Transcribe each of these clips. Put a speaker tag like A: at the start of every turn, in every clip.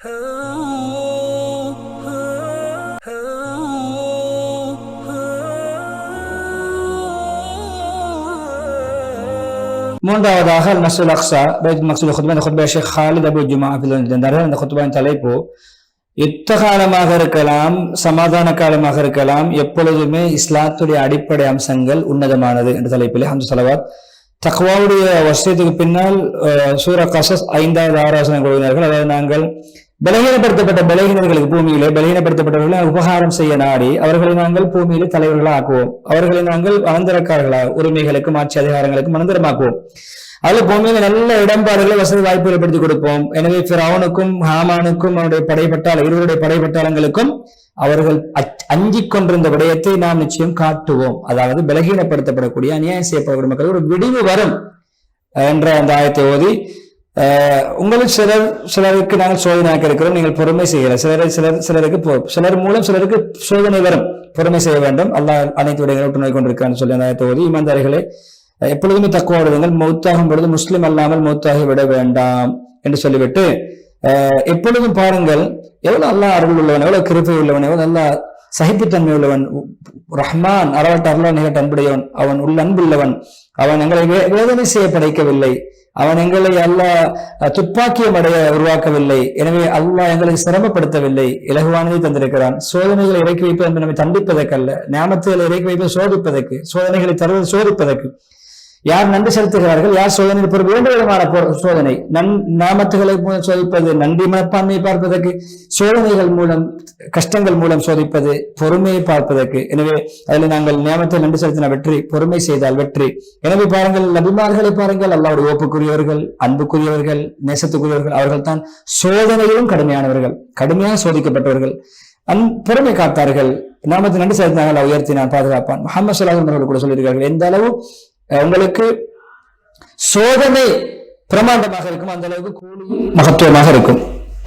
A: மூன்றாவதாக மஸ்ஜிதுல் அக்ஸா பைத்துல் மக்ஸூல் குத்பா. இந்த குத்பா ஷேக் ஹாலித் அபு ஜுமா இருந்தார்கள். அந்த குத்பாவின் தலைப்பு யுத்த காலமாக இருக்கலாம், சமாதான காலமாக இருக்கலாம், எப்பொழுதுமே இஸ்லாத்துடைய அடிப்படை அம்சங்கள் உன்னதமானது என்ற தலைப்பிலே ஹம்து ஸலவாத். தக்வாவுடைய வசனத்துக்கு பின்னால் சூரா கஸஸ் 5வது 6வது கூறினார்கள். அதாவது நாங்கள் பலகீனப்படுத்தப்பட்ட பலகீனர்களுக்கு பூமியிலே பலகீனப்படுத்தப்பட்டவர்களை உபகாரம் செய்ய நாடி அவர்களை நாங்கள் பூமியிலே தலைவர்களாக ஆக்குவோம். அவர்களை நாங்கள் அனந்தரக்காரர்களாக உரிமைகளுக்கும் ஆட்சி அதிகாரங்களுக்கும் அனந்தரமாக்குவோம். அதுல பூமியில நல்ல இடம்பாடுகளை வசதி வாய்ப்பு ஏற்படுத்தி கொடுப்போம். எனவே ஃபிரௌனுக்கும் ஹாமானுக்கும் அவருடைய இருவருடைய படைப்பட்டாளங்களுக்கும் அவர்கள் அஞ்சிக் கொண்டிருந்த விடயத்தை நாம் நிச்சயம் காட்டுவோம். அதாவது பலகீனப்படுத்தப்படக்கூடிய அநியாயம் செய்யப்படக்கூடிய மக்கள் ஒரு விடிவு வரும் என்ற அந்த ஆயத்தை ஓதி, உங்களுக்கு சிலருக்கு நாங்கள் சோதனையாக்க இருக்கிறோம், நீங்கள் பொறுமை செய்யல. சிலர் மூலம் சிலருக்கு சோதனை வரும், பொறுமை செய்ய வேண்டும். அல்லாஹ் அனைத்து விடயங்களை விட்டு நோய் கொண்டிருக்கான்னு சொல்லி அந்த ஆயத்தை ஓதி, ஈமான்தாரிகளே எப்பொழுதுமே தக்குவா விடுங்கள், மௌத்தாகும் பொழுது முஸ்லிம் அல்லாமல் மௌத்தாகி விட வேண்டாம் என்று சொல்லிவிட்டு, எப்பொழுதும் பாருங்கள் எவ்வளவு அல்லாஹ் அருள் உள்ளவன், எவ்வளவு கிருபை உள்ளவன், எவ்வளவு அல்லாஹ் சகிப்புத்தன்மை உள்ளவன், ரஹ்மான் அறவட்ட அருளான் நிகழ் அன்புடையவன், அவன் உள்ள அன்புள்ளவன், அவன் எங்களை வேதனை செய்ய படைக்கவில்லை, அவன் எங்களை அல்லாஹ் துப்பாக்கியம் அடைய உருவாக்கவில்லை. எனவே அல்லாஹ் எங்களை சிரமப்படுத்தவில்லை, இலகுவானதை தந்திருக்கிறான். சோதனைகளை இறக்கி வைப்பது என்று நம்மை தண்டிப்பதற்கல்ல, ஞாபகங்களை இறக்கி வைப்பது சோதிப்பதற்கு, சோதனைகளை தருவது சோதிப்பதற்கு. யார் நன்றி செலுத்துகிறார்கள், யார் சோதனை பொறுப்பு, இரண்டு விதமான சோதனை. நாமத்துகளை மூலம் சோதிப்பது, நன்றி மனப்பான்மையை பார்ப்பதற்கு, சோதனைகள் மூலம் கஷ்டங்கள் மூலம் சோதிப்பது பொறுமையை பார்ப்பதற்கு. எனவே அதில் நாங்கள் நியமத்தை நன்றி செலுத்தின வெற்றி, பொறுமை செய்தால் வெற்றி. எனவே பாருங்கள், நபிமார்களை பாருங்கள், அல்லாஹ்வுடைய ஓப்புக்குரியவர்கள், அன்புக்குரியவர்கள், நேசத்துக்குரியவர்கள், அவர்கள் தான் சோதனையிலும் கடுமையானவர்கள், கடுமையாக சோதிக்கப்பட்டவர்கள். பொறுமை காத்தார்கள், நாமத்தை நன்றி செலுத்தினார்கள், உயர்த்தினான், பாதுகாப்பான். முஹம்மது ஸல்லல்லாஹு அலைஹி வஸல்லம் கூட சொல்லியிருக்கார்கள், எந்த அளவு உங்களுக்கு சோதனை பிரமாண்டமாக இருக்கும் அந்த அளவுக்கு கூலி மகத்துவமாக இருக்கும்.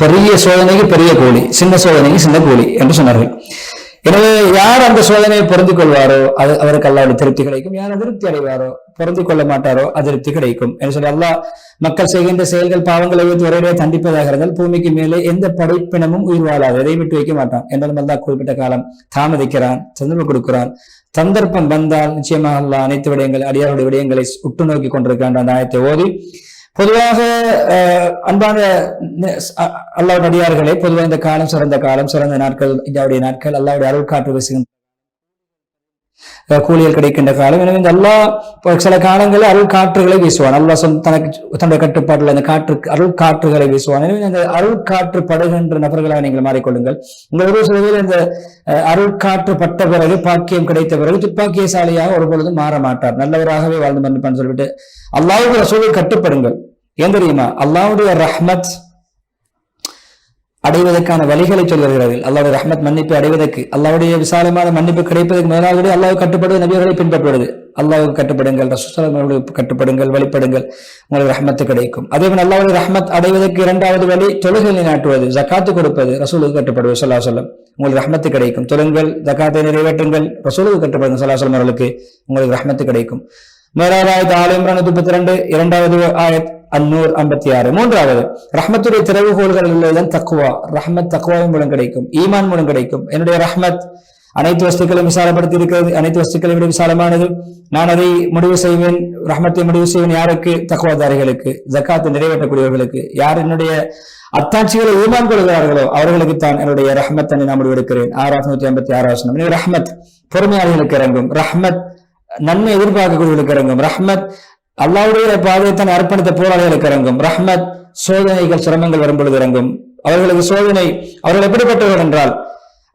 A: பெரிய சோதனைக்கு பெரிய கூலி, சின்ன சோதனைக்கு சின்ன கூலி என்று சொன்னார்கள். எனவே யார் அந்த சோதனையை பொருந்திக் கொள்வாரோ அது அவருக்கு அல்லாஹ்வுடைய திருப்தி கிடைக்கும். யார் அதிருப்தி அடைவாரோ, பொருந்திக் கொள்ள மாட்டாரோ அதிருப்தி கிடைக்கும் என்று சொல்லி அல்லாஹ் மக்கள் செய்கின்ற செயல்கள் பாவங்களை வைத்து ஒரே தண்டிப்பதாக இருந்தால் பூமிக்கு மேலே எந்த படைப்பினமும் உயிர் வாழாது, எதை விட்டு வைக்க மாட்டான். என்றாலும் அல்லாஹ் குறிப்பிட்ட காலம் தாமதிக்கிறான், சந்தர்ப்பம் கொடுக்கிறான். சந்தர்ப்பம் வந்தால் நிச்சயமாக அல்லாஹ் அனைத்து விடயங்கள் அடியாருடைய விடயங்களை உற்று நோக்கி கொண்டிருக்கின்ற அந்த ஆயத்தை ஓதி, பொதுவாக அன்பான அல்லாஹ்வுடைய அடியார்களே, பொதுவாக இந்த காலம் சிறந்த காலம், சிறந்த நாட்கள், இதாவுடைய நாட்கள், அல்லாஹ்வுடைய அருள் காற்று வீசுகின்ற கூலிகள் கிடைக்கின்ற காலம். எனவே இந்த அல்லாஹ் சில காலங்களில் அருள் காற்றுகளை வீசுவான். அல்லாஹ் தனக்கு தன்னுடைய கட்டுப்பாட்டில் அந்த அருள் காற்றுகளை வீசுவான். எனவே அந்த அருள் காற்று படுகின்ற நபர்களாக நீங்கள் மாறிக்கொள்ளுங்கள். உங்கள் சில இந்த அருள் காற்று பட்ட பிறகு, பாக்கியம் கிடைத்த பிறகு துப்பாக்கியசாலியாக ஒரு பொழுதும் மாற மாட்டார், நல்லவராகவே வாழ்ந்து மன்னிப்பான்னு சொல்லிவிட்டு அல்லாஹ்வுடைய ரசூலை கட்டுப்படுங்கள். ஏன் தெரியுமா? அல்லாஹ்வுடைய ரஹ்மத் அடைவதற்கான வழிகளை சொல்கிறார்கள். அல்லாஹ்வுடைய ரஹ்மத் மன்னிப்பு அடைவதற்கு, அல்லாஹ்வுடைய விசாலமான மன்னிப்பு கிடைப்பதற்கு முதலாவது அல்லாஹ்வை கட்டுப்படுவது, நபியர்களை பின்பற்றுவது. அல்லாஹ்வுக்கு கட்டுப்படுங்கள், ரசூலுல்லாஹி கட்டுப்படுங்கள், வழிபடுங்கள், உங்களுக்கு ரஹ்மத்து கிடைக்கும். அதேபோல் அல்லாஹ்வுடைய ரஹ்மத் அடைவதற்கு இரண்டாவது வழி தொழுகையை நாட்டுவது, ஜகாத்து கொடுப்பது, ரசூலுக்கு கட்டுப்படுவது ஸல்லல்லாஹு அலைஹி வஸல்லம், உங்களுக்கு ரஹ்மத்து கிடைக்கும். தொழுங்கள், ஜகாத்தை நிறைவேற்றுங்கள், ரசூலுக்கு கட்டுப்படுங்கள் ஸல்லல்லாஹு அலைஹி வஸல்லம் அவர்களுக்கு உங்களுக்கு ரஹ்மத்து கிடைக்கும். முதலாவது ஆயத் ஆல இம்ரான் 32, இரண்டாவது ஆயத் அன்-நூர் 56. மூன்றாவது ரஹ்மத்துடைய திறவுகோள்கள் உள்ளதுதான் தக்வா. ரஹ்மத் தக்வாவின் மூலம் கிடைக்கும், ஈமான் மூலம் கிடைக்கும். என்னுடைய ரஹ்மத் அனைத்து வஸ்துக்களையும் விசாலப்படுத்தி இருக்கிறது, அனைத்து வஸ்துக்களை விட விசாலமானது. நான் அதை முடிவு செய்வேன், ரஹ்மத்தை முடிவு செய்வேன் யாருக்கு? தக்வாதாரிகளுக்கு, ஜகாத்தை நிறைவேற்றக்கூடியவர்களுக்கு. யார் என்னுடைய அத்தாட்சிகளை ஈமான் கொள்கிறார்களோ அவர்களுக்கு தான் என்னுடைய ரஹ்மத்தை நான் முடிவெடுக்கிறேன். 656. ரஹ்மத் பொறுமையாளர்களுக்கு இறங்கும், ரஹ்மத் நன்மை எதிர்பார்க்கக்கூடியவர்களுக்கு இறங்கும், ரஹ்மத் அல்லாஹ்வுடைய பாதையத்தான் அர்ப்பணித்த போராளிகளுக்கு இறங்கும், ரஹ்மத் சோதனைகள் சிரமங்கள் வரும்பொழுது இறங்கும். அவர்களுக்கு சோதனை, அவர்கள் எப்படிப்பட்டவர்கள் என்றால்,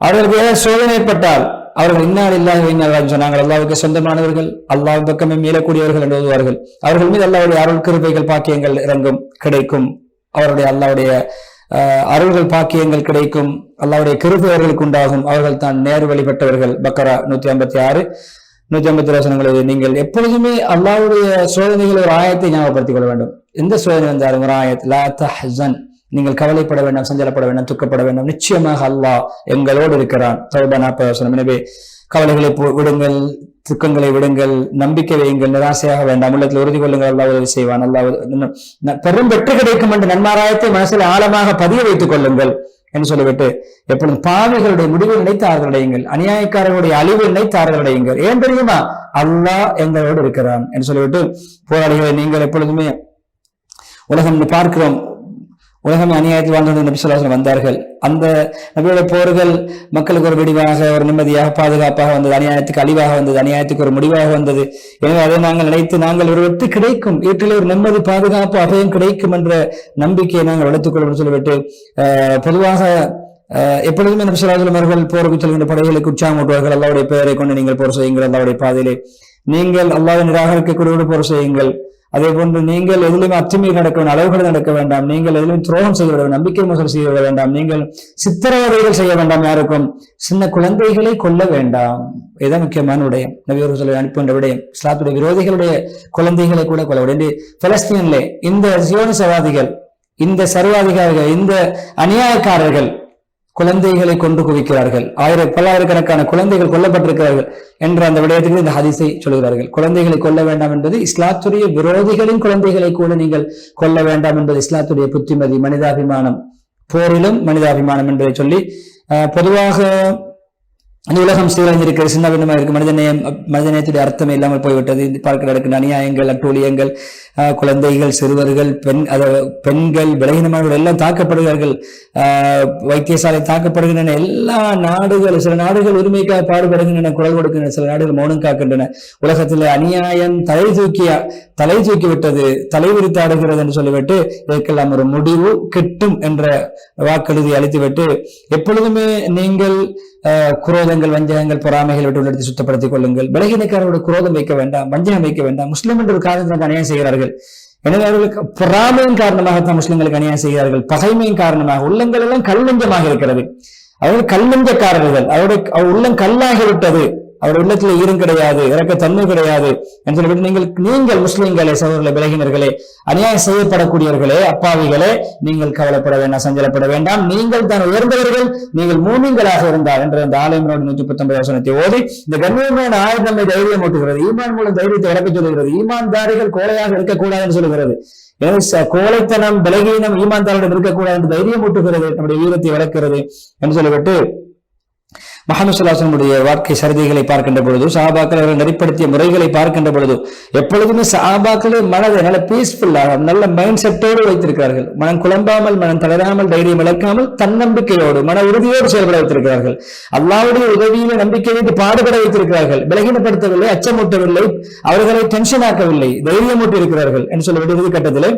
A: அவர்களுக்கு சோதனை ஏற்பட்டால் அவர்கள் இன்னா லில்லாஹி வ இன்னா இலைஹி ராஜிஊன், நாங்கள் அல்லாஹ்வுக்கு சொந்தமானவர்கள், அல்லாஹ் பக்கமே மீளக்கூடியவர்கள் என்று ஓதுவார்கள். அவர்கள் மீது அல்லாஹ்வுடைய அருள் கிருபைகள் பாக்கியங்கள் இறங்கும், கிடைக்கும். அவருடைய அல்லாஹ்வுடைய அருள்கள் பாக்கியங்கள் கிடைக்கும், அல்லாஹ்வுடைய கிருபை அவர்களுக்கு உண்டாகும். அவர்கள் தான் நேர் வழிபட்டவர்கள். பக்கரா 156, 150 வசனங்கள். நீங்கள் எப்பொழுதுமே அல்லாஹ்வுடைய சோதனைகள் ஒரு ஆயத்தை ஞாபகப்படுத்திக் கொள்ள வேண்டும். எந்த சோதனை வந்தாலும் ஒரு ஆயத், லா தஹ்சன், நீங்கள் கவலைப்பட வேண்டாம், சஞ்சலப்பட வேண்டாம், துக்கப்பட வேண்டாம். நிச்சயமாக அல்லாஹ் எங்களோடு இருக்கிறான். தௌபா 40. எனவே கவலைகளை விடுங்கள், துக்கங்களை விடுங்கள், நம்பிக்கை வையுங்கள், நிராசையாக வேண்டாம், உள்ளத்தில் உறுதி கொள்ளுங்கள். அல்லாஹ் உதவி செய்வான். அல்லாஹ் பெரும் வெற்றி கிடைக்கும் என்ற நன்மாராயத்தை மனசில் ஆழமாக பதிய வைத்துக் கொள்ளுங்கள் என்று சொல்லிவிட்டு, எப்பொழுதும் பாவிகளுடைய முடிவை நினைத்து ஆறுதலடையுங்கள், அநியாயக்காரர்களுடைய அழிவு நினைத்து ஆறுதலடையுங்கள். ஏன் தெரியுமா? அல்லாஹ் எங்களோடு இருக்கிறான் என்று சொல்லிவிட்டு, போராளிகளை நீங்கள் எப்பொழுதுமே உலகம் பார்க்கிறோம், உலகம் அநியாயத்தில் வாழ்ந்து நபி ஸல்லல்லாஹு அலைஹி வஸல்லம் வந்தார்கள். அந்த நபியுடைய போர்கள் மக்களுக்கு ஒரு விடிவாக, ஒரு நிம்மதியாக, பாதுகாப்பாக வந்தது. அநியாயத்துக்கு அழிவாக வந்தது, அநியாயத்துக்கு ஒரு முடிவாக வந்தது. எனவே அதை நாங்கள் நினைத்து நாங்கள் ஒரு வெற்றி கிடைக்கும், வீட்டிலே ஒரு நிம்மதி, பாதுகாப்பு, அபயம் கிடைக்கும் என்ற நம்பிக்கையை நாங்கள் வளர்த்துக் கொள்ளும் சொல்லிவிட்டு, பொதுவாக எப்பொழுதுமே நபி ஸல்லல்லாஹு அலைஹி வஸல்லம் அவர்கள் போருக்கு செல்கின்ற படைகளுக்கு உற்சாகமூட்டுவார்கள். அல்லாஹ்வுடைய பெயரை கொண்டு நீங்கள் போர் செய்யுங்கள், அல்லாஹ்வுடைய பாதையிலே நீங்கள் அல்லாஹ்வை நிராகரிக்கக்கூடிய போர் செய்யுங்கள். அதே போன்று நீங்கள் எதிலுமே அத்துமீறி நடக்க வேண்டாம், அளவுகள் நடக்க வேண்டாம், நீங்கள் எதிலும் துரோகம் செய்ய வேண்டாம், நம்பிக்கை மோசடி செய்ய வேண்டாம், நீங்கள் சித்திரவதைகள் செய்ய வேண்டாம், யாருக்கும் சின்ன குழந்தைகளை கொல்ல வேண்டாம். இதுதான் முக்கியமான விடயம். நபி அவர்கள் சொல்லி அனுப்புகின்ற விடயம். இஸ்லாத்துடைய விரோதிகளுடைய குழந்தைகளை கூட கொல்ல வேண்டும். பலஸ்தீனிலே இந்த சியோனிசவாதிகள், இந்த சர்வாதிகாரிகள், இந்த அநியாயக்காரர்கள் குழந்தைகளை கொண்டு குவிக்கிறார்கள். பல்லாயிரக்கணக்கான குழந்தைகள் கொல்லப்பட்டிருக்கிறார்கள் என்ற அந்த விடயத்துக்கு இந்த ஹதீஸை சொல்கிறார்கள். குழந்தைகளை கொல்ல வேண்டாம் என்பது இஸ்லாத்துடைய விரோதிகளின் குழந்தைகளை கூட நீங்கள் கொல்ல வேண்டாம் என்பது இஸ்லாத்துடைய புத்திமதி, மனிதாபிமானம், போரிலும் மனிதாபிமானம் என்பதை சொல்லி, பொதுவாக அந்த உலகம் சீரழிந்திருக்கிற, சின்ன பின்னமாக இருக்கு, மனிதநேயத்துடைய அர்த்தமே இல்லாமல் போய்விட்டது. பார்க்க நடக்கின்ற அநியாயங்கள், அட்டூழியங்கள், குழந்தைகள், சிறுவர்கள், பெண்கள், பலகீனமானவர்கள் எல்லாம் தாக்கப்படுகிறார்கள், வைத்தியசாலை தாக்கப்படுகின்றன. எல்லா நாடுகள், சில நாடுகள் உரிமைக்காக பாடுபடுகின்றன, குரல் கொடுக்கின்றன, சில நாடுகள் மௌனம் காக்கின்றன. உலகத்தில் அநியாயம் தலை தூக்கி விட்டது, தலைவிரித்தாடுகிறது என்று சொல்லிவிட்டு இதற்கெல்லாம் ஒரு முடிவு கிட்டும் என்ற வாக்குறுதி அளித்துவிட்டு, எப்பொழுதுமே நீங்கள் குரோதங்கள், வஞ்சகங்கள், பொறாமைகள் விட்டு எடுத்து சுத்தப்படுத்திக் கொள்ளுங்கள். பலகீனக்காரர்களோட குரோதம் வைக்க வேண்டாம், வஞ்சகம் வைக்க வேண்டாம். முஸ்லிம் என்ற ஒரு காரணத்திற்கு அநியாயம் செய்கிறார்கள். எனவே அவர்களுக்கு பொறாமையின் காரணமாகத்தான் முஸ்லிம்களுக்கு அநியாயம் செய்கிறார்கள். பகைமையின் காரணமாக உள்ளங்கள் எல்லாம் கல்நெஞ்சமாக இருக்கிறது. அவர்கள் கல்நெஞ்சக்காரர்கள், அவருடைய உள்ளம் கல்லாகிவிட்டது, அவருடைய உள்ளத்தில் ஈரம் கிடையாது, இறக்க தன்மை கிடையாது என்று சொல்லிவிட்டு, நீங்கள் முஸ்லிம்களே, சகோதரர்களே, பலகீனர்களே, அநியாயம் செய்யப்படக்கூடியவர்களே, அப்பாவிகளே, நீங்கள் கவலைப்பட வேண்டாம், சஞ்சலப்பட வேண்டாம். நீங்கள் தான் உயர்ந்தவர்கள், நீங்கள் மூமின்களாக இருந்தால் என்ற அந்த ஆலயமனோடு 119 வசனத்தை ஓதி, இந்த கண்ணியமான ஆயுதம் நம்மை தைரியம் ஊட்டுகிறது, ஈமான் மூலம் தைரியத்தை இழக்க சொல்லுகிறது, ஈமான்தாரிகள் கோழையாக இருக்கக்கூடாது என்று சொல்லுகிறது. எனவே கோழைத்தனம், பலகீனம் ஈமான்தாரிடம் இருக்கக்கூடாது என்று தைரியம் ஊட்டுகிறது, நம்முடைய வீரத்தை வளர்க்கிறது என்று சொல்லிவிட்டு, முஹம்மது ஸல்லல்லாஹு அலைஹி வஸல்லம் வாழ்க்கை சரிதைகளை பார்க்கின்ற பொழுது, சஹாபாக்கள் அவர்கள் நெறிப்படுத்திய முறைகளை பார்க்கின்ற பொழுது, எப்பொழுதுமே சஹாபாக்களே மனதை நல்ல பீஸ்ஃபுல்லாக, நல்ல மைண்ட் செட்டோடு வைத்திருக்கிறார்கள். மனம் குழம்பாமல், மனம் தளராமல், தைரியம் இழக்காமல், தன்னம்பிக்கையோடு, மன உறுதியோடு செயல்பட வைத்திருக்கிறார்கள். அல்லாஹ்வுடைய உதவியில நம்பிக்கை வைத்து பாடுபட வைத்திருக்கிறார்கள். பலகீனப்படுத்தவில்லை, அச்சமூட்டவில்லை, அவர்களை டென்ஷன் ஆக்கவில்லை, தைரியமூட்டி இருக்கிறார்கள் என்று சொல்ல வேண்டிய கட்டத்தில்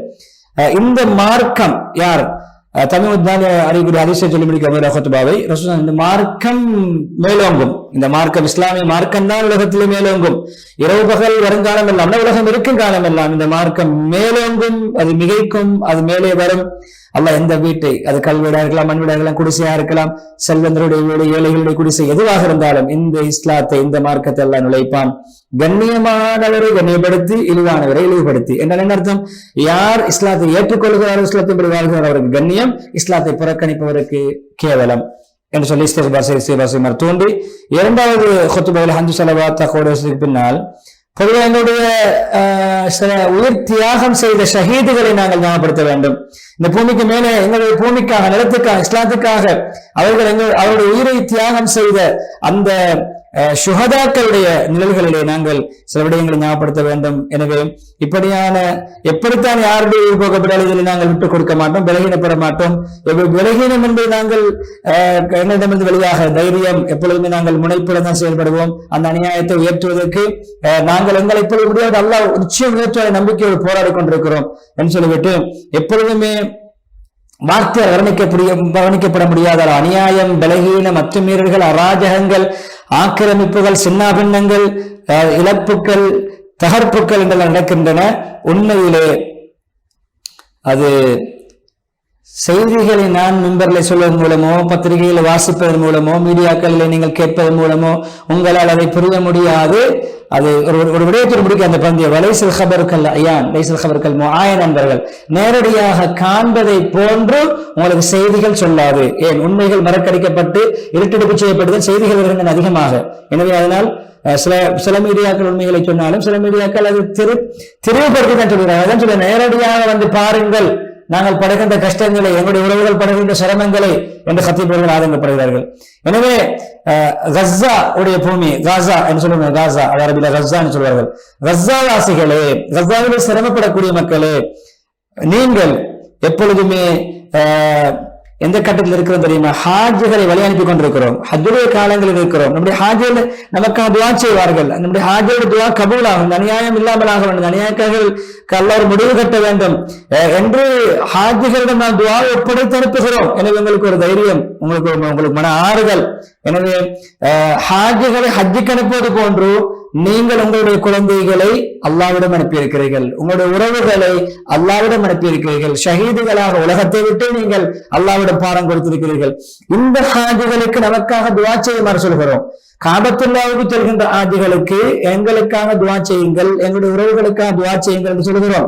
A: இந்த மார்க்கம் யார் தமிழ் அறிகுறி அதிசய சொல்லி முடிக்க இந்த மார்க்கம் மேலோங்கும். இந்த மார்க்கம், இஸ்லாமிய மார்க்கம் தான் உலகத்திலே மேலோங்கும். இரவு பகல் வருங்காலம் எல்லாம், உலகம் இருக்கும் காலம் எல்லாம் இந்த மார்க்கம் மேலோங்கும், அது மிகைக்கும், அது மேலே வரும். அல்லாஹ் எந்த வீட்டை, அது கல்வீடா இருக்கலாம், மண் வீடா இருக்கலாம், குடிசையா இருக்கலாம், செல்வந்தருடைய வீடு, ஏழைகளுடைய குடிசை, எதுவாக இருந்தாலும் இந்த இஸ்லாத்தை, இந்த மார்க்கத்தை எல்லாம் நுழைப்பான். கண்ணியமானவரை கண்ணியப்படுத்தி, இழிவானவரை இழிவுபடுத்தி. என்றால் என்ன அர்த்தம்? யார் இஸ்லாத்தை ஏற்றுக்கொள்கிறாரோ, இஸ்லாத்தை வாழ்கிறார், அவருக்கு கண்ணியம், இஸ்லாத்தை புறக்கணிப்பவருக்கு கேவலம் என்று சொல்லி இஸ்திக்பார் தோன்றி, இரண்டாவது குத்பாவில் ஹம்து ஸலவாத் தக்வீருக்கு பின்னால் பொதுவாக எங்களுடைய சில உயிர் தியாகம் செய்த ஷஹீதுகளை நாங்கள் ஞாபகப்படுத்த வேண்டும். இந்த பூமிக்கு மேலே, எங்களுடைய பூமிக்காக, நிலத்துக்காக, இஸ்லாத்துக்காக அவருடைய உயிரை தியாகம் செய்த அந்த சுஹதாக்களுடைய நிழல்களிலே நாங்கள் சில விடயங்களை ஞாபகப்படுத்த வேண்டும். எனவே இப்படியான எப்படித்தான் யாருடைய உயிர் போகப்பட்டாலும் இதில் நாங்கள் விட்டுக் கொடுக்க மாட்டோம், பலகீனப்பட மாட்டோம். பலகீனம் என்பது நாங்கள் என்னிடமிருந்து வெளியாக தைரியம், எப்பொழுதுமே நாங்கள் முனைப்புடன் தான் செயல்படுவோம். அந்த அநியாயத்தை உயர்த்துவதற்கு நாங்கள் எங்களை எப்பொழுது முடியாது, அல்லாஹ் நிச்சயம் உயர்த்துவதை நம்பிக்கையோடு போராடி கொண்டிருக்கிறோம் என்று சொல்லிவிட்டு, எப்பொழுதுமே வார்த்தையால் வர்ணிக்கப்பட முடியாத அநியாயம், பலகீனம், அத்துமீறல்கள், அராஜகங்கள், ஆக்கிரமிப்புகள், சின்னாபின்னங்கள், இழப்புகள், தகர்ப்புகள் என்றெல்லாம் நடக்கின்றன. உண்மையிலே அது செய்திகளை நான் மிம்பரில் சொல்வதன் மூலமோ, பத்திரிகைகளை வாசிப்பதன் மூலமோ, மீடியாக்களில் நீங்கள் கேட்பதன் மூலமோ உங்களால் அதை புரிய முடியாது. அது ஒரு விடயத்தில் முடிக்க அந்த பந்திய வலைசல் ஹபர்கள் ஐயான் லைசல் ஹபர்கள் முஆயன் என்பவர்கள் நேரடியாக காண்பதை போன்று உங்களுக்கு செய்திகள் சொல்லாது. ஏன்? உண்மைகள் மறக்கடிக்கப்பட்டு இருட்டெடுப்பு செய்யப்படுதல் செய்திகள் வருகின்றன அதிகமாக. எனவே அதனால் சில மீடியாக்கள் உண்மைகளை சொன்னாலும் சில மீடியாக்கள் அது தெளிவுபடுத்தி தான் சொல்கிறார்கள். அதான் சொல்ல நேரடியாக வந்து பாருங்கள் நாங்கள் படுகின்ற கஷ்டங்களை, எங்களுடைய உறவுகள் படுகின்ற சிரமங்களை என்று கத்தீபர்கள் ஆதங்கப்படுகிறார்கள். எனவே கஸ்ஸா உடைய பூமி, காசா என்று சொல்லுவாங்க, காசா அரபில கஸ்ஸா என்று சொல்வார்கள். கஸ்ஸா வாசிகளே, கஸ்ஸாவில் சிரமப்படக்கூடிய மக்களே, நீங்கள் எப்பொழுதுமே எந்த கட்டத்தில் இருக்கிறோம் தெரியுமா? ஹாஜிகளை வழி அனுப்பி கொண்டிருக்கிறோம். ஹஜ்ஜுடைய காலங்களில் இருக்கிறோம். நம்முடைய ஹாஜிகள் நமக்காக துவா செய்வார்கள். நம்முடைய ஹாஜியோட துவா கபூல் ஆகும். அநியாயம் இல்லாமல் ஆக வேண்டும். அநியாயக்காரர்கள் ஒரு முடிவு கட்ட வேண்டும் என்று ஹாஜிகளிடம் நாம் துவா ஒப்படைத்து அனுப்புகிறோம். எனவே உங்களுக்கு ஒரு தைரியம், உங்களுக்கு மன ஆறுதல். எனவே ஹாஜிகளை ஹஜ்ஜுக்கு அனுப்புவது போன்று நீங்கள் உங்களுடைய குழந்தைகளை அல்லாவிடம் அனுப்பியிருக்கிறீர்கள், உங்களுடைய உறவுகளை அல்லாவிடம் அனுப்பியிருக்கிறீர்கள். ஷஹீதுகளாக உலகத்தை விட்டு நீங்கள் அல்லாவிடம் பாரம் கொடுத்திருக்கிறீர்கள். இந்த ஹாஜிகளுக்கு நமக்காக துவா செய்யுமாறு சொல்கிறோம். காபத்துல்லாவுக்கு செல்கின்ற ஹாஜிகளுக்கு எங்களுக்காக துவா செய்யுங்கள், எங்களுடைய உறவுகளுக்காக துவா செய்யுங்கள் என்று சொல்கிறோம்.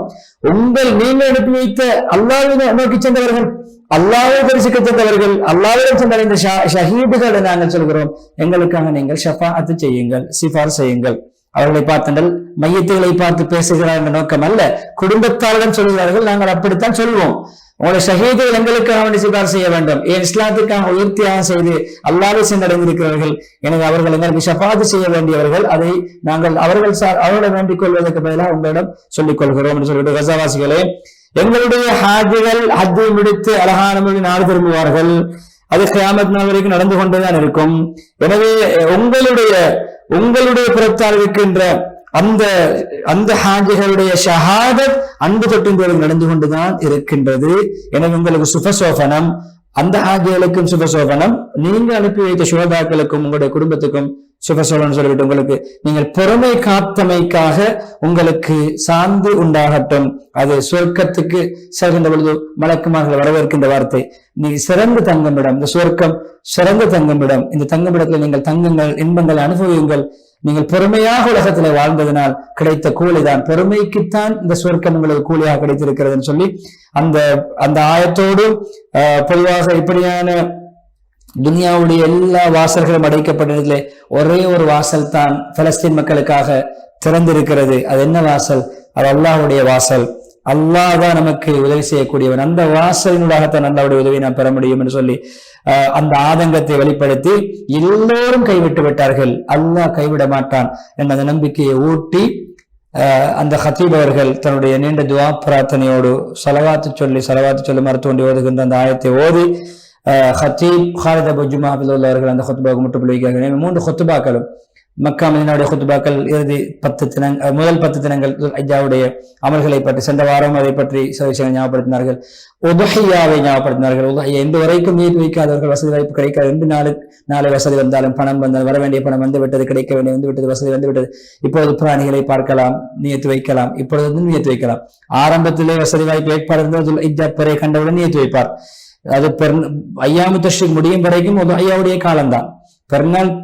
A: நீங்கள் அனுப்பி வைத்த அல்லாஹ்வை நோக்கி சென்றவர்கள், அல்லாஹ்வை தரிசிக்க சென்றவர்கள், அல்லாஹ்விடம் சென்றடைந்த ஷஹீதுகளை நாங்கள் சொல்கிறோம், எங்களுக்காக நீங்கள் ஷஃபாஅத் செய்யுங்கள், சிஃபார் செய்யுங்கள். அவர்களை பார்த்தங்கள் மையத்துகளை பார்த்து பேசுகிறார் என்ற நோக்கம் அல்ல, குடும்பத்தாரிடம் சொல்கிறார்கள். நாங்கள் அப்படித்தான் சொல்வோம். உங்களுடைய ஷஹீதுகள் எங்களுக்காக சிபார் செய்ய வேண்டும். ஏன்? இஸ்லாத்துக்காக உயர்த்தியாக செய்து அல்லாஹ்வை சென்றடைந்திருக்கிறார்கள். எனவே அவர்கள் எங்களுக்கு ஷஃபாஅத் செய்ய வேண்டியவர்கள். அதை நாங்கள் அவர்களை வேண்டிக் கொள்வதற்கு பதிலாக உங்களிடம் சொல்லிக் கொள்கிறோம் என்று சொல்லிட்டு, கஸாவாசிகளே, எங்களுடைய ஹாஜிகள் ஹஜ்ஜை முடித்து அழகான முறையில் நாடு திரும்புவார்கள். அது கியாமத் நாள் வரைக்கும் நடந்து கொண்டுதான் இருக்கும். எனவே உங்களுடைய புறத்தால் இருக்கின்ற அந்த ஹாஜிகளுடைய ஷஹாதத் அன்பு தொட்டின் நடந்து கொண்டுதான் இருக்கின்றது. எனவே உங்களுக்கு சுபசோபனம், அந்த ஹாஜிகளுக்கும் சுபசோபனம், நீங்க அனுப்பி வைத்த சுகதாக்களுக்கும் உங்களுடைய குடும்பத்துக்கும் சுபசோபனம் சொல்லிவிட்டு உங்களுக்கு நீங்கள் பொறுமை காத்தமைக்காக உங்களுக்கு சாந்தி உண்டாகட்டும். அது சொர்க்கத்துக்கு செல்கின்ற பொழுது மலக்குமார்கள் வரவேற்கின்ற வார்த்தை, நீ சிறந்த தங்குமிடம், இந்த சொர்க்கம் சிறந்த தங்குமிடம், இந்த தங்குமிடத்தில் நீங்கள் தங்குங்கள், இன்பங்கள் அனுபவியுங்கள். நீங்கள் பொறுமையாக உலகத்துல வாழ்ந்ததனால் கிடைத்த கூலிதான், பொறுமைக்குத்தான் இந்த சொர்க்கம் உங்களுக்கு கூலியாக கிடைத்திருக்கிறதுன்னு சொல்லி அந்த ஆயத்தோடு பொதுவாக இப்படியான துனியாவுடைய எல்லா வாசல்களும் அடைக்கப்பட்டதிலே ஒரே ஒரு வாசல் தான் பலஸ்தீன் மக்களுக்காக திறந்திருக்கிறது. அது என்ன வாசல்? அது அல்லாஹ்வுடைய வாசல். அல்லாஹ் தான் நமக்கு உதவி செய்யக்கூடியவன். அந்த வாசலினூடாகத்தான் அல்லாஹ்வுடைய உதவி நாம் பெற முடியும் என்று சொல்லி அந்த ஆதங்கத்தை வெளிப்படுத்தி எல்லோரும் கைவிட்டு விட்டார்கள், அல்லாஹ் கைவிட மாட்டான் என்ற அந்த நம்பிக்கையை ஊட்டி அந்த ஹத்தீப் அவர்கள் தன்னுடைய நீண்ட துவா பிரார்த்தனையோடு சலவாத்து சொல்லி மருத்துவண்டி ஓதுகின்ற அந்த ஆயத்தை ஓதி ஹத்தீப் ஹாலித் அபு ஜுமா அவர்கள் அந்த ஹுத்பாவுக்கு முற்றுப்புள்ளி வைக்கிறார்கள். 3 ஹுத்பாக்களும் மக்கா மதீனாவுடைய ஹுத்பாக்கள் இறுதி 10 தினங்கள், முதல் 10 தினங்கள் ஹஜ்ஜாவுடைய அமல்களை பற்றி, சென்ற வாரம் அதை பற்றி சில விஷயங்கள் ஞாபகப்படுத்தினார்கள். உதுஹியாவை ஞாபகப்படுத்தினார்கள். உதுஹியா இன்று வரைக்கும் நீர் வைக்காதவர்கள் வசதி வாய்ப்பு கிடைக்காது. 2 நாளை வசதி வந்தாலும் பணம் வந்தால் வர வேண்டிய பணம் வந்து விட்டது, கிடைக்க வேண்டிய வந்து விட்டது, வசதி வந்து விட்டது. இப்பொழுது பிராணிகளை பார்க்கலாம், நியத்து வைக்கலாம், இப்பொழுது நியத்து வைக்கலாம். ஆரம்பத்திலே வசதி வாய்ப்பு ஏற்பாடு இருந்தது, ஹஜ்ஜா பிறை கண்டவுடன் நியத்து வைப்பார். அது ஐயாமு தஷ்ரீக் முடியும் வரைக்கும் ஐயாவுடைய காலம்தான்.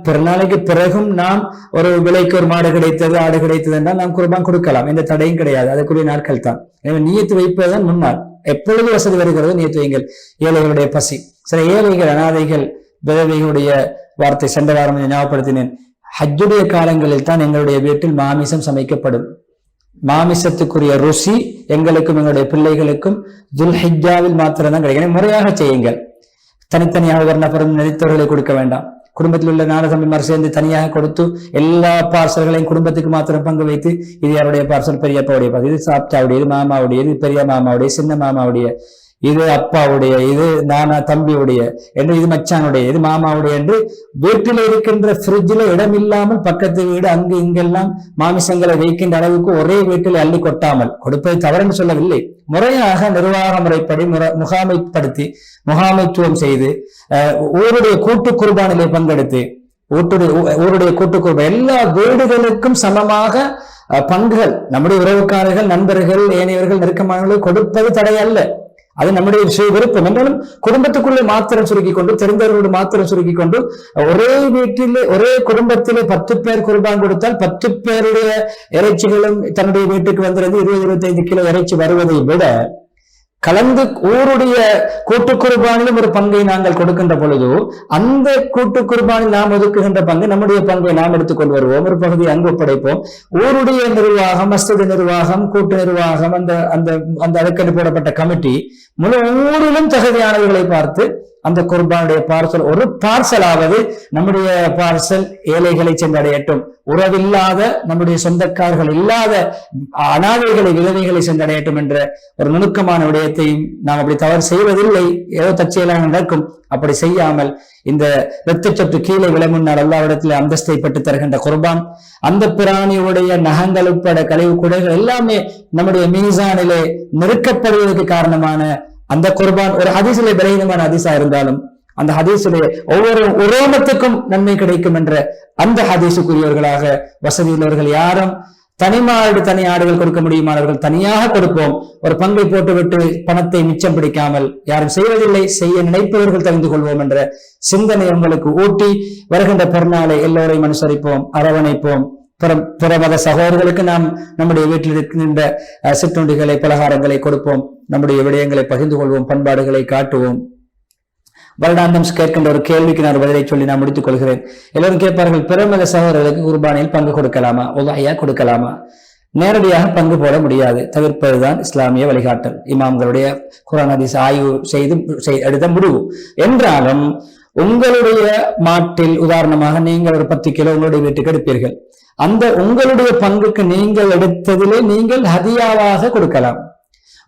A: பெருநாளைக்கு பிறகும் நாம் ஒரு விலைக்கு ஒரு மாடு கிடைத்தது, ஆடு கிடைத்தது என்றால் நாம் குர்பான் கொடுக்கலாம், எந்த தடையும் கிடையாது. அதுக்குரிய நாட்கள் தான். எனவே நியத்து வைப்பதுதான் முன்னால். எப்பொழுது வசதி வருகிறதோ நியத்து வைங்கள். ஏழைகளுடைய பசி, சில ஏழைகள், அனாதைகள், விதவைகளுடைய வார்த்தை சென்ற வாரம் ஞாபகப்படுத்தினேன். ஹஜ்ஜுடைய காலங்களில் தான் எங்களுடைய வீட்டில் மாமிசம் சமைக்கப்படும். மாமிசத்துக்குரிய ருசி எங்களுக்கும் எங்களுடைய பிள்ளைகளுக்கும் துல்ஹிஜ்ஜாவில் மாத்திரம்தான் கிடைக்கும். முறையாக செய்யுங்கள். தனித்தனியாக ஒரு நபரும் நினைத்தவர்களை கொடுக்க வேண்டாம். குடும்பத்தில் உள்ள நாடகம்மார் சேர்ந்து தனியாக கொடுத்து எல்லா பார்சல்களையும் குடும்பத்துக்கு மாத்திரம் பங்கு வைத்து, இது யாருடைய பார்சல், பெரியப்பாவுடைய பார்சல், இது சாப்டாவுடைய, இது மாமாவுடைய, இது பெரிய மாமாவுடைய, சின்ன மாமாவுடைய, இது அப்பாவுடைய, இது நானா தம்பியுடைய என்று, இது மச்சானுடைய, இது மாமாவுடைய என்று வீட்டில் இருக்கின்ற ஃப்ரிட்ஜில் இடம் இல்லாமல் பக்கத்து வீடு அங்கு இங்கெல்லாம் மாமிசங்களை வைக்கின்ற அளவுக்கு ஒரே வீட்டில் அள்ளி கொட்டாமல், கொடுப்பதை தவறுன்னு சொல்லவில்லை, முறையாக நிர்வாக முறைப்படி முகாமைத்துவம் செய்து ஊருடைய கூட்டு குர்பானிலே பங்கெடுத்து ஊருடைய கூட்டு குர்பான் எல்லா வீடுகளுக்கும் சமமாக பங்குகள் நம்முடைய உறவுக்காரர்கள், நண்பர்கள், ஏனையவர்கள், நெருக்கமானவர்கள் கொடுப்பது தடையல்ல. அது நம்முடைய விருப்பம் என்றாலும் குடும்பத்துக்குள்ளே மாத்திரம் சுருக்கி கொண்டு, தெரிந்தவர்களோடு மாத்திரம் சுருக்கி கொண்டு, ஒரே வீட்டிலே ஒரே குடும்பத்திலே 10 பேர் குர்பான் கொடுத்தால் 10 பேருடைய இறைச்சிகளும் தன்னுடைய வீட்டுக்கு வந்துறது 20-25 கிலோ இறைச்சி வருவதை விட கலந்து ஊருடைய கூட்டு குர்பானிலும் ஒரு பங்கை நாங்கள் கொடுக்கின்ற பொழுது அந்த கூட்டு குர்பானில் நாம் ஒதுக்குகின்ற பங்கு நம்முடைய பங்கை நாம் எடுத்துக்கொண்டு வருவோம், ஒரு பகுதியை அங்கு ஒப்படைப்போம். ஊருடைய நிர்வாகம், மஸ்ஜித் நிர்வாகம், கூட்டு நிர்வாகம், அந்த அந்த அந்த அதுக்கென்று போடப்பட்ட கமிட்டி முழு ஊரிலும் தகுதியானவர்களை பார்த்து அந்த குர்பானுடைய பார்சல், ஒரு பார்சலாவது நம்முடைய பார்சல் ஏழைகளை சென்றடையட்டும், உறவில்லாத நம்முடைய சொந்தக்காரர்கள் இல்லாத அனாதைகளை விதவைகளை சென்றடையட்டும் என்ற ஒரு நுணுக்கமான விடயத்தையும் நாம் அப்படி தவறு செய்வதில்லை. ஏதோ தற்செயலாக நடக்கும். அப்படி செய்யாமல் இந்த இரத்தச்சொட்டு கீழே விலை முன்னால் அல்லாஹ்விடத்தில் அந்தஸ்தை பெற்று தருகின்ற குர்பான், அந்த பிராணியுடைய நகங்கள் உட்பட கழிவு குடைகள் எல்லாமே நம்முடைய மீசானிலே நெருக்கப்படுவதற்கு காரணமான அந்த குர்பான் ஒரு ஹதீஸிலே பலவீனமான ஹதீஸா இருந்தாலும் அந்த ஹதீஸிலே ஒவ்வொரு உரோமத்துக்கும் நன்மை கிடைக்கும் என்ற அந்த ஹதீஸுக்குரியவர்களாக வசதியுள்ளவர்கள் யாரும் தனி ஆடுகள் கொடுக்க முடியுமானவர்கள் தனியாக கொடுப்போம். ஒரு பங்கை போட்டுவிட்டு பணத்தை மிச்சம் பிடிக்காமல் யாரும் செய்வதில்லை, செய்ய நினைப்பவர்கள் தெரிந்து கொள்வோம் என்ற சிந்தனை உங்களுக்கு ஊட்டி வருகின்ற பெருநாளை எல்லோரையும் அனுசரிப்போம், அரவணைப்போம். பிற மத சகோதரர்களுக்கு நாம் நம்முடைய வீட்டில் இருக்கின்ற சிற்றுண்டிகளை பலகாரங்களை கொடுப்போம், நம்முடைய விடயங்களை பகிர்ந்து கொள்வோம், பண்பாடுகளை காட்டுவோம். வருடாந்தம் கேட்கின்ற ஒரு கேள்விக்கு நான் பதிலை சொல்லி நான் முடித்துக் கொள்கிறேன். எல்லோரும் கேட்பார்கள், பிற மத சகோதரர்களுக்கு குர்பானில் பங்கு கொடுக்கலாமா, உதஹியா கொடுக்கலாமா? நேரடியாக பங்கு போட முடியாது, தவிர்ப்பதுதான் இஸ்லாமிய வழிகாட்டல், இமாம்களுடைய குர்ஆன் ஹதீஸ் ஆய்வு செய்து எடுத்த முடிவு. என்றாலும் உங்களுடைய மாட்டில் உதாரணமாக நீங்கள் ஒரு 10 கிலோ உங்களுடைய வீட்டுக்கு எடுப்பீர்கள். அந்த உங்களுடைய பங்குக்கு நீங்கள் எடுத்ததிலே நீங்கள் ஹதியாவாக கொடுக்கலாம்.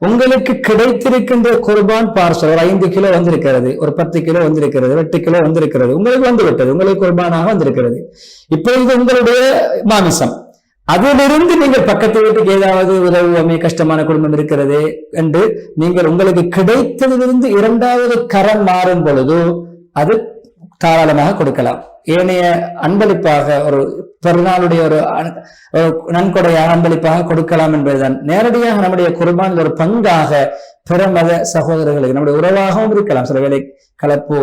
A: உங்களுக்கு கிடைத்திருக்கின்ற குர்பான் பார்சல் ஒரு 5 கிலோ வந்திருக்கிறது, ஒரு 10 கிலோ வந்திருக்கிறது, 8 கிலோ வந்திருக்கிறது, உங்களுக்கு வந்துவிட்டது, உங்களுக்கு குர்பானாக வந்திருக்கிறது. இப்போ இது உங்களுடைய மாமிசம். அதிலிருந்து நீங்கள் பக்கத்து வீட்டுக்கு ஏதாவது உதவுவோமே, கஷ்டமான குடும்பம் இருக்கிறது என்று நீங்கள் உங்களுக்கு கிடைத்ததிலிருந்து 2வது கரம் மாறும் பொழுது அது தாராளமாக கொடுக்கலாம். ஏனைய அன்பளிப்பாக ஒரு பெருநாளுடைய ஒரு நன்கொடையாக அன்பளிப்பாக கொடுக்கலாம் என்பதுதான். நேரடியாக நம்முடைய குர்பான் ஒரு பங்காக பிற மத சகோதரர்களுக்கு நம்முடைய உறவாகவும் இருக்கலாம். சில வேளை கலப்பு,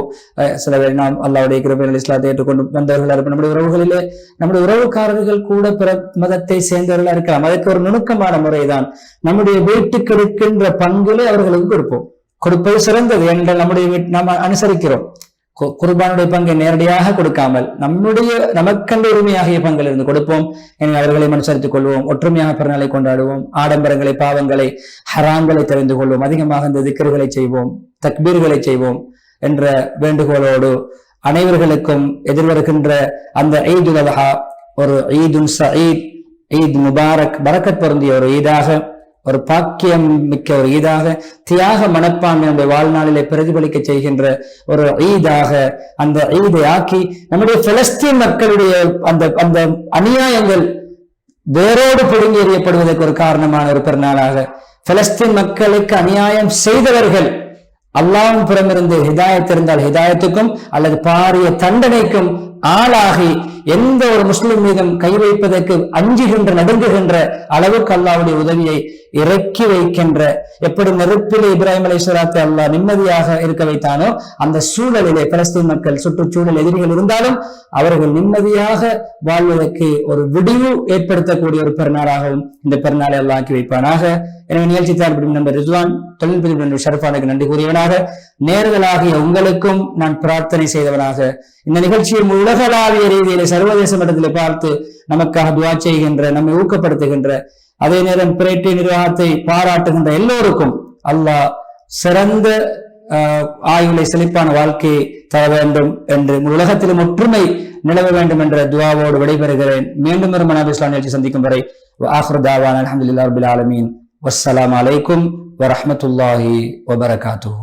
A: சில வேளை நாம் அல்லாஹ்வுடைய கிருபையில் இஸ்லாத்தை ஏற்றுக்கொண்டு வந்தவர்களாக இருப்போம். நம்முடைய உறவுகளிலே நம்முடைய உறவுக்காரர்கள் கூட பிற மதத்தை சேர்ந்தவர்களாக இருக்கலாம். அதற்கு ஒரு நுணுக்கமான முறைதான் நமடைய வீட்டுக்கு இருக்கின்ற பங்கிலே அவர்களுக்கு கொடுப்போம். கொடுப்பது சிறந்தது என்ற நம்முடைய நாம் அனுசரிக்கிறோம். குர்பானுடைய பங்கை நேரடியாக கொடுக்காமல் நமக்கென்று உரிமையாகிய பங்கில் இருந்து கொடுப்போம். எனவே அவர்களை அனுசரித்துக் கொள்வோம், ஒற்றுமையாக பிறநாளை கொண்டாடுவோம், ஆடம்பரங்களை, பாவங்களை, ஹராம்களை தெரிந்து கொள்வோம், அதிகமாக இந்த திக்ருகளை செய்வோம், தக்பீர்களை செய்வோம் என்ற வேண்டுகோளோடு அனைவர்களுக்கும் எதிர்வருகின்ற அந்த ஈதுல் அத்ஹா ஒரு ஈதுன் சஈத், ஈத் முபாரக், பரக்கத் பொருந்திய ஒரு ஈதாக, ஒரு பாக்கியம் மிக்க ஒரு ஈதாக, தியாக மனப்பான்மை வாழ்நாளிலே பிரதிபலிக்க செய்கின்ற ஒரு ஈதாக அந்த ஈதை ஆக்கி நம்முடைய பலஸ்தீன் மக்களுடைய அந்த அந்த அநியாயங்கள் வேரோடு பிடுங்கி எறியப்படுவதற்கு ஒரு காரணமான ஒரு பெருநாளாக, பலஸ்தீன் மக்களுக்கு அநியாயம் செய்தவர்கள் அல்லாஹ்வின் புறமிருந்து ஹிதாயத் இருந்தால் ஹிதாயத்துக்கும் அல்லது பாரிய தண்டனைக்கும் ஆளாகி எந்த ஒரு முஸ்லிம் மீதும் கை வைப்பதற்கு அஞ்சுகின்ற நடுங்குகின்ற அளவுக்கு அல்லாஹ்வுடைய உதவியை இறக்கி வைக்கின்ற, எப்படி நெருப்பிலே இப்ராஹிம் அலைஹிஸ்ஸலாத்தை அல்லாஹ் நிம்மதியாக இருக்க வைத்தானோ அந்த சூழலிலே பலஸ்தீன் மக்கள் சுற்றுச்சூழல் எதிரிகள் இருந்தாலும் அவர்கள் நிம்மதியாக வாழ்வதற்கு ஒரு விடிவு ஏற்படுத்தக்கூடிய ஒரு பெருநாளாகவும் இந்த பெருநாளை அல்லாஹ் ஆக்கி வைப்பானாக. எனவே நிகழ்ச்சி தயாரிப்பிடும் நண்பர் ரிஸ்வான், தொழில்நுட்ப நண்பர் ஷரஃபானுக்கு நன்றி கூறியவனாக, நேர்களாகிய உங்களுக்கும் நான் பிரார்த்தனை செய்தவனாக, இந்த நிகழ்ச்சியை உலகளாவிய ரீதியிலே சர்வதேச மட்டத்திலே பார்த்து நமக்காக துஆ செய்கின்ற, நம்மை ஊக்கப்படுத்துகின்ற, அதே நேரம் பிரேட்டை நிர்வாகத்தை பாராட்டுகின்ற எல்லோருக்கும் அல்லாஹ் சிறந்த ஆயுளை, செழிப்பான வாழ்க்கையை தர வேண்டும் என்று உலகத்திலும் ஒற்றுமை நிலவ வேண்டும் என்ற துஆவோடு விடைபெறுகிறேன். மீண்டும் ஒரு மனாபி இஸ்லாம் நிகழ்ச்சி சந்திக்கும் வரை ஆகிரு தாவானா அல்ஹம்துலில்லாஹி ரப்பில் ஆலமீன். வஸ்ஸலாமு அலைக்கும் வரஹ்மத்துல்லாஹி வபரகாத்துஹு.